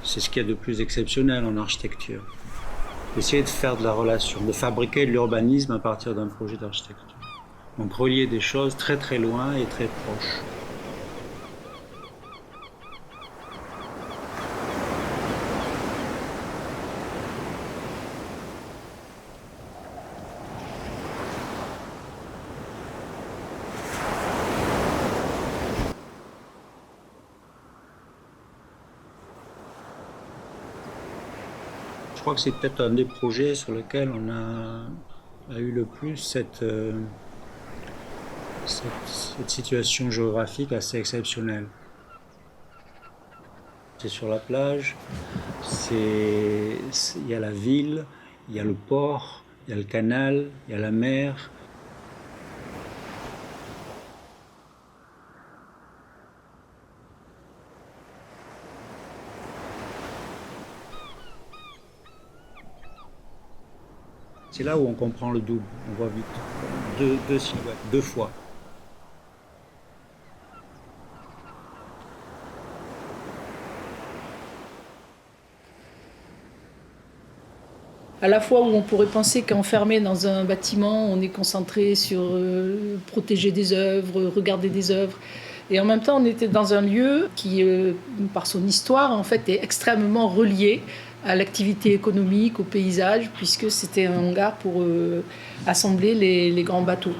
C'est ce qu'il y a de plus exceptionnel en architecture. Essayer de faire de la relation, de fabriquer de l'urbanisme à partir d'un projet d'architecture. Donc relier des choses très très loin et très proches. Je crois que c'est peut-être un des projets sur lesquels on a eu le plus cette situation géographique assez exceptionnelle. C'est sur la plage, il y a la ville, il y a le port, il y a le canal, il y a la mer. C'est là où on comprend le double, on voit vite. Deux silhouettes, deux fois. À la fois où on pourrait penser qu'enfermé dans un bâtiment, on est concentré sur protéger des œuvres, regarder des œuvres. Et en même temps, on était dans un lieu qui, par son histoire, en fait, est extrêmement relié à l'activité économique, au paysage, puisque c'était un hangar pour assembler les grands bateaux.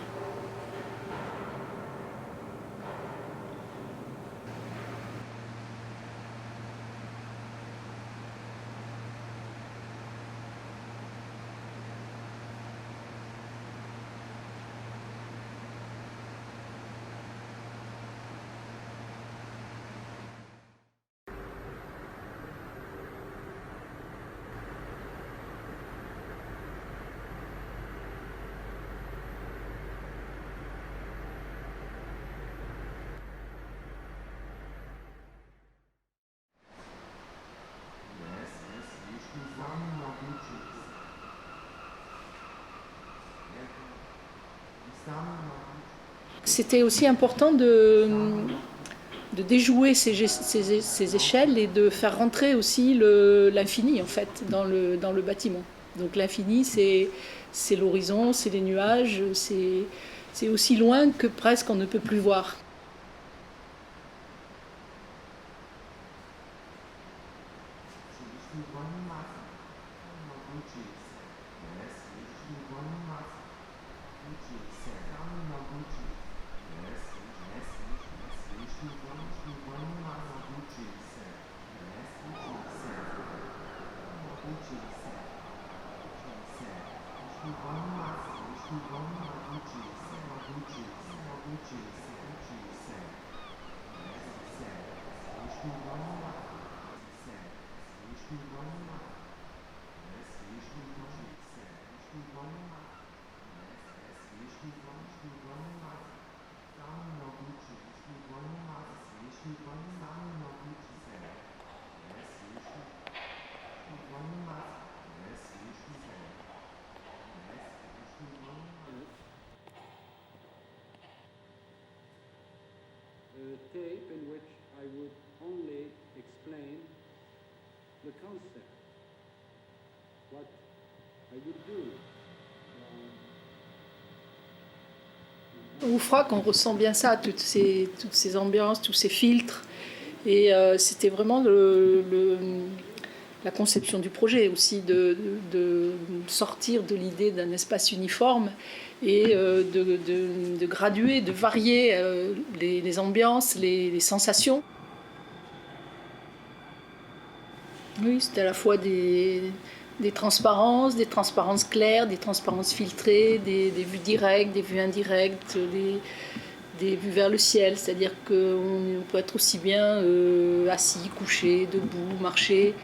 C'était aussi important de déjouer ces échelles et de faire rentrer aussi l'infini en fait dans le bâtiment. Donc l'infini c'est l'horizon, c'est les nuages, c'est aussi loin que presque on ne peut plus voir. Tape in which I would only explain the concept, what I would do. Au FRAC, on ressent bien ça, toutes ces ambiances, tous ces filtres. Et c'était vraiment la conception du projet aussi, de sortir de l'idée d'un espace uniforme et de graduer, de varier les ambiances, les sensations. Oui, c'était à la fois des transparences claires, des transparences filtrées, des vues directes, des vues indirectes, des vues vers le ciel, c'est-à-dire qu'on peut être aussi bien assis, couché, debout, marcher.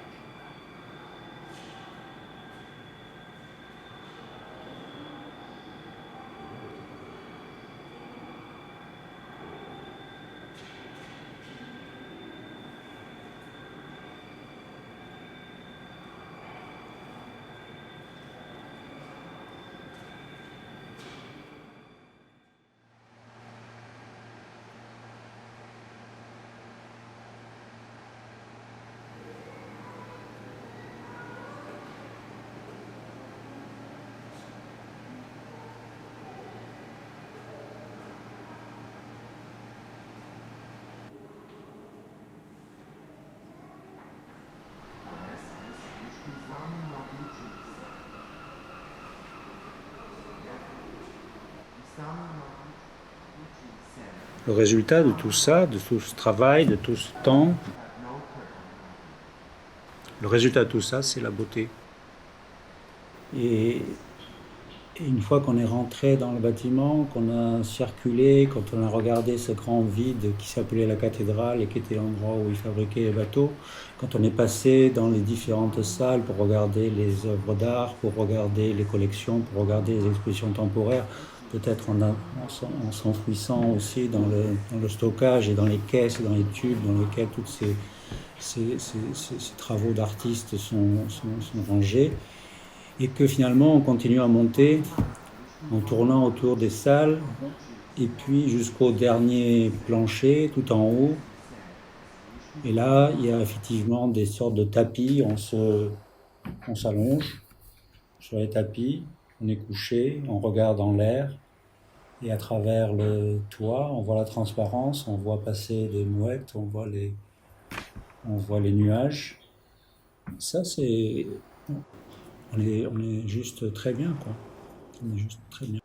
Le résultat de tout ça, de tout ce travail, de tout ce temps, le résultat de tout ça, c'est la beauté. Et une fois qu'on est rentré dans le bâtiment, qu'on a circulé, quand on a regardé ce grand vide qui s'appelait la cathédrale et qui était l'endroit où ils fabriquaient les bateaux, quand on est passé dans les différentes salles pour regarder les œuvres d'art, pour regarder les collections, pour regarder les expositions temporaires, peut-être en s'enfouissant aussi dans le stockage et dans les caisses et dans les tubes dans lesquels tous ces travaux d'artistes sont rangés, et que finalement on continue à monter en tournant autour des salles et puis jusqu'au dernier plancher tout en haut. Et là, il y a effectivement des sortes de tapis, on s'allonge sur les tapis, on est couché, on regarde en l'air, et à travers le toit, on voit la transparence, on voit passer des mouettes, on voit les nuages. Ça, c'est... On est juste très bien, quoi. On est juste très bien.